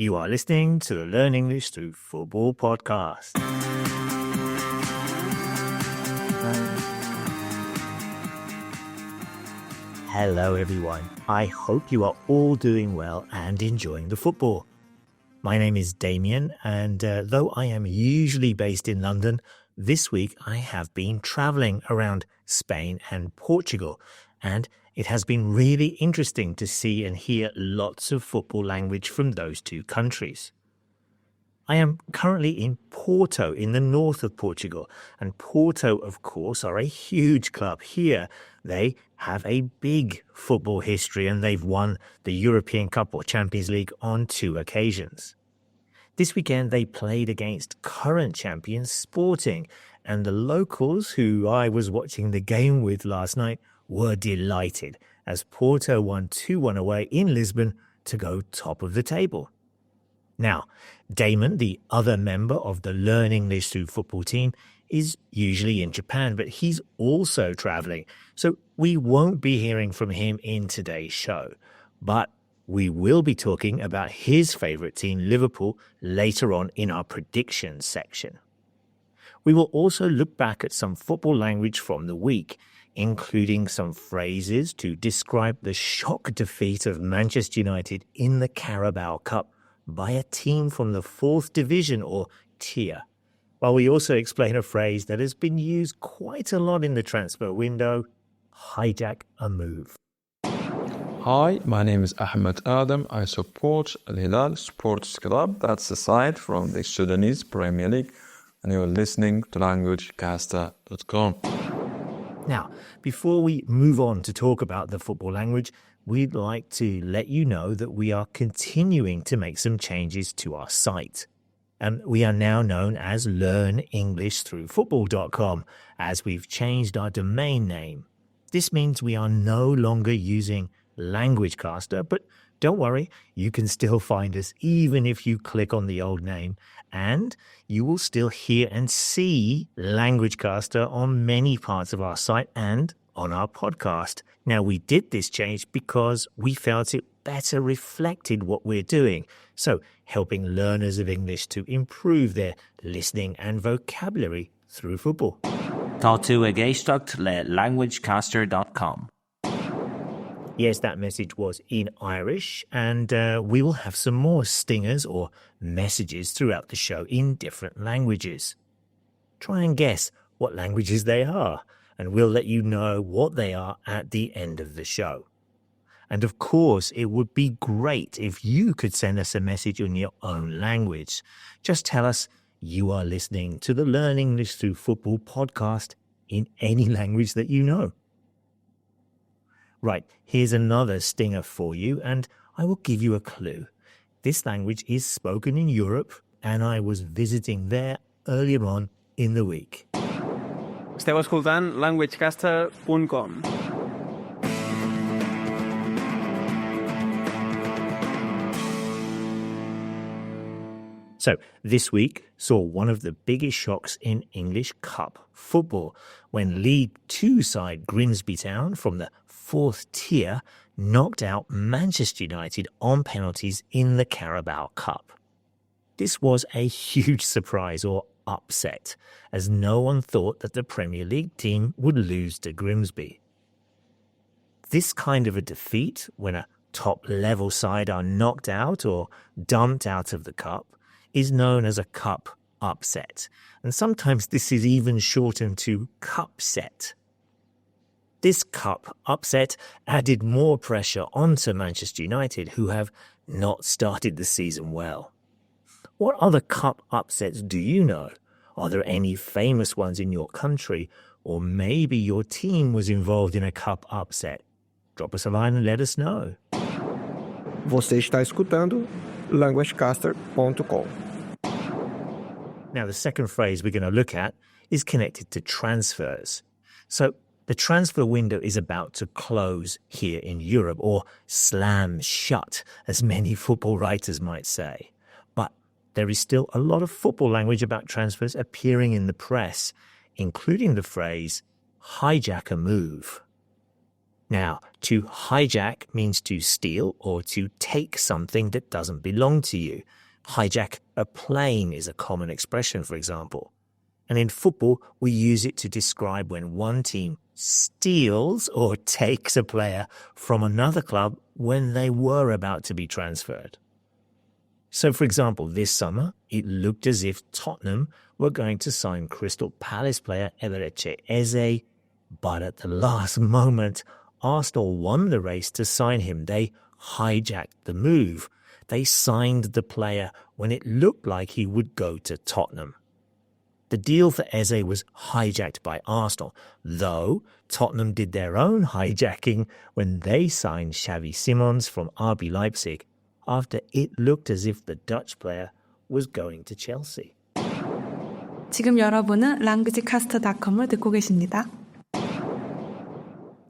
You are listening to the Learn English Through Football podcast. Hello everyone. I hope you are all doing well and enjoying the football. My name is Damien, and though I am usually based in London, this week I have been traveling around Spain and Portugal, and it has been really interesting to see and hear lots of football language from those two countries. I am currently in Porto in the north of Portugal, and Porto, of course, are a huge club here. They have a big football history and they've won the European Cup or Champions League on 2 occasions. This weekend they played against current champions Sporting, and the locals who I was watching the game with last night were delighted as Porto won 2-1 away in Lisbon to go top of the table. Now, Damon, the other member of the Learn English Through Football team, is usually in Japan, but he's also traveling, so we won't be hearing from him in today's show. But we will be talking about his favourite team, Liverpool, later on in our predictions section. We will also look back at some football language from the week, including some phrases to describe the shock defeat of Manchester United in the Carabao Cup by a team from the 4th division or tier, while we also explain a phrase that has been used quite a lot in the transfer window: hijack a move. Hi, my name is Ahmed Adam. I support Al Hilal Sports Club. That's the side from the Sudanese Premier League. And you're listening to languagecaster.com. Now, before we move on to talk about the football language, we'd like to let you know that we are continuing to make some changes to our site. And we are now known as LearnEnglishThroughFootball.com, as we've changed our domain name. This means we are no longer using LanguageCaster, but don't worry, you can still find us even if you click on the old name, and you will still hear and see LanguageCaster on many parts of our site and on our podcast. Now, we did this change because we felt it better reflected what we're doing, so helping learners of English to improve their listening and vocabulary through football. Tá tú ag éisteacht le languagecaster.com. Yes, that message was in Irish, and we will have some more stingers or messages throughout the show in different languages. Try and guess what languages they are, and we'll let you know what they are at the end of the show. And of course, it would be great if you could send us a message in your own language. Just tell us you are listening to the Learn English Through Football podcast in any language that you know. Right, here's another stinger for you, and I will give you a clue. This language is spoken in Europe, and I was visiting there earlier on in the week. Esteu escoltant languagecaster.com. So, this week saw one of the biggest shocks in English Cup football when League 2 side Grimsby Town from the 4th tier knocked out Manchester United on penalties in the Carabao Cup. This was a huge surprise or upset, as no one thought that the Premier League team would lose to Grimsby. This kind of a defeat, when a top-level side are knocked out or dumped out of the cup, is known as a cup upset, and sometimes this is even shortened to cupset. This cup upset added more pressure onto Manchester United, who have not started the season well. What other cup upsets do you know? Are there any famous ones in your country, or maybe your team was involved in a cup upset? Drop us a line and let us know. Você está escutando languagecaster.com. Now, the second phrase we're going to look at is connected to transfers. So, the transfer window is about to close here in Europe, or slam shut, as many football writers might say. But there is still a lot of football language about transfers appearing in the press, including the phrase, hijack a move. Now, to hijack means to steal or to take something that doesn't belong to you. Hijack a plane is a common expression, for example. And in football, we use it to describe when one team steals or takes a player from another club when they were about to be transferred. So, for example, this summer, it looked as if Tottenham were going to sign Crystal Palace player Eberechi Eze, but at the last moment, Arsenal won the race to sign him. They hijacked the move. They signed the player when it looked like he would go to Tottenham. The deal for Eze was hijacked by Arsenal, though Tottenham did their own hijacking when they signed Xavi Simons from RB Leipzig after it looked as if the Dutch player was going to Chelsea. 지금 여러분은 languagecaster.com을 듣고 계십니다.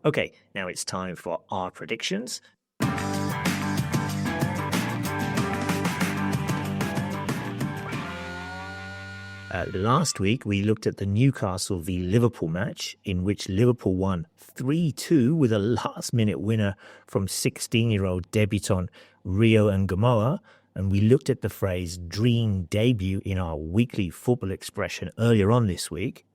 Okay, now it's time for our predictions. Last week, we looked at the Newcastle v Liverpool match, in which Liverpool won 3-2 with a last-minute winner from 16-year-old debutant Rio Ngamoa, and we looked at the phrase dream debut in our weekly football expression earlier on this week.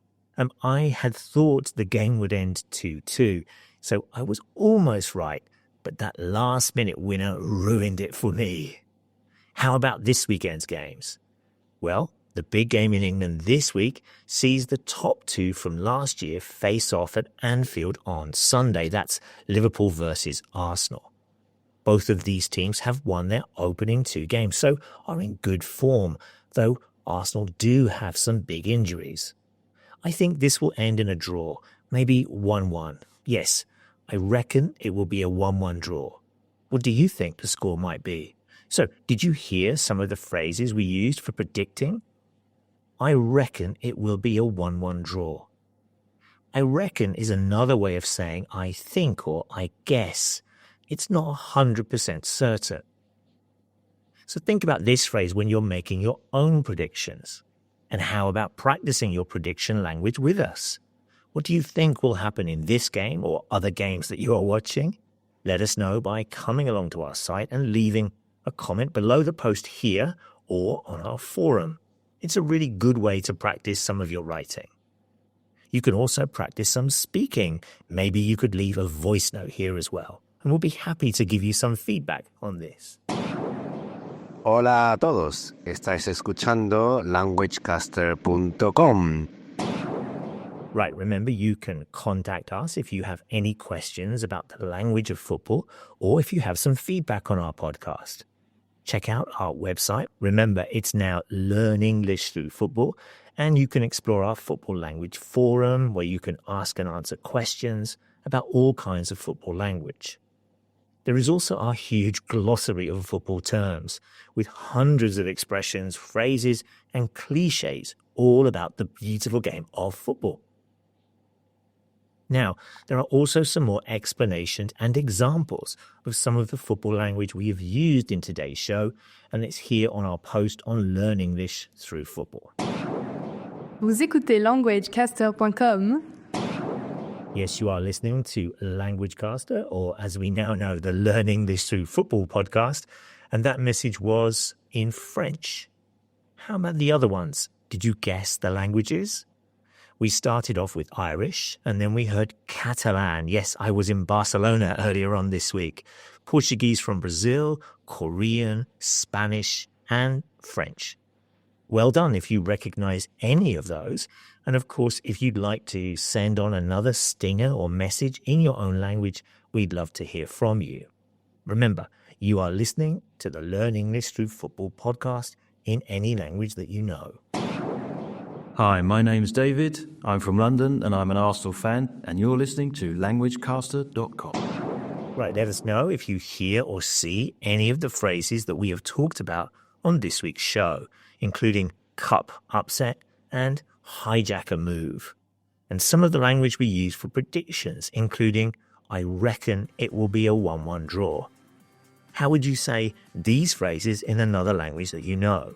I had thought the game would end 2-2, so I was almost right, but that last-minute winner ruined it for me. How about this weekend's games? Well, the big game in England this week sees the top two from last year face off at Anfield on Sunday. That's Liverpool versus Arsenal. Both of these teams have won their opening two games, so are in good form, though Arsenal do have some big injuries. I think this will end in a draw, maybe 1-1. Yes, I reckon it will be a 1-1 draw. What do you think the score might be? So, did you hear some of the phrases we used for predicting? I reckon it will be a 1-1 draw. I reckon is another way of saying I think or I guess. It's not 100% certain. So think about this phrase when you're making your own predictions. And how about practicing your prediction language with us? What do you think will happen in this game or other games that you are watching? Let us know by coming along to our site and leaving a comment below the post here or on our forum. It's a really good way to practice some of your writing. You can also practice some speaking. Maybe you could leave a voice note here as well, and we'll be happy to give you some feedback on this. Hola a todos, estáis escuchando languagecaster.com. Right, remember you can contact us if you have any questions about the language of football or if you have some feedback on our podcast. Check out our website. Remember, it's now Learn English Through Football, and you can explore our football language forum where you can ask and answer questions about all kinds of football language. There is also our huge glossary of football terms with hundreds of expressions, phrases, and cliches all about the beautiful game of football. Now, there are also some more explanations and examples of some of the football language we have used in today's show, and it's here on our post on Learn English Through Football. Vous écoutez languagecaster.com. Yes, you are listening to LanguageCaster, or as we now know, the Learn English Through Football podcast, and that message was in French. How about the other ones? Did you guess the languages? We started off with Irish, and then we heard Catalan. Yes, I was in Barcelona earlier on this week. Portuguese from Brazil, Korean, Spanish, and French. Well done if you recognize any of those. And of course, if you'd like to send on another stinger or message in your own language, we'd love to hear from you. Remember, you are listening to the Learn English Through Football podcast in any language that you know. Hi, my name's David. I'm from London and I'm an Arsenal fan, and you're listening to languagecaster.com. Right, let us know if you hear or see any of the phrases that we have talked about on this week's show, including cup upset and hijack a move, and some of the language we use for predictions, including I reckon it will be a 1-1 draw. How would you say these phrases in another language that you know?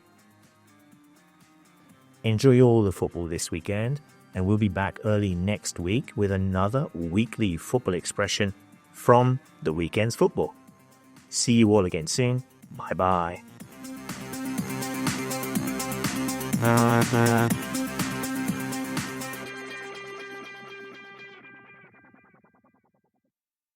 Enjoy all the football this weekend, and we'll be back early next week with another weekly football expression from the weekend's football. See you all again soon. Bye bye.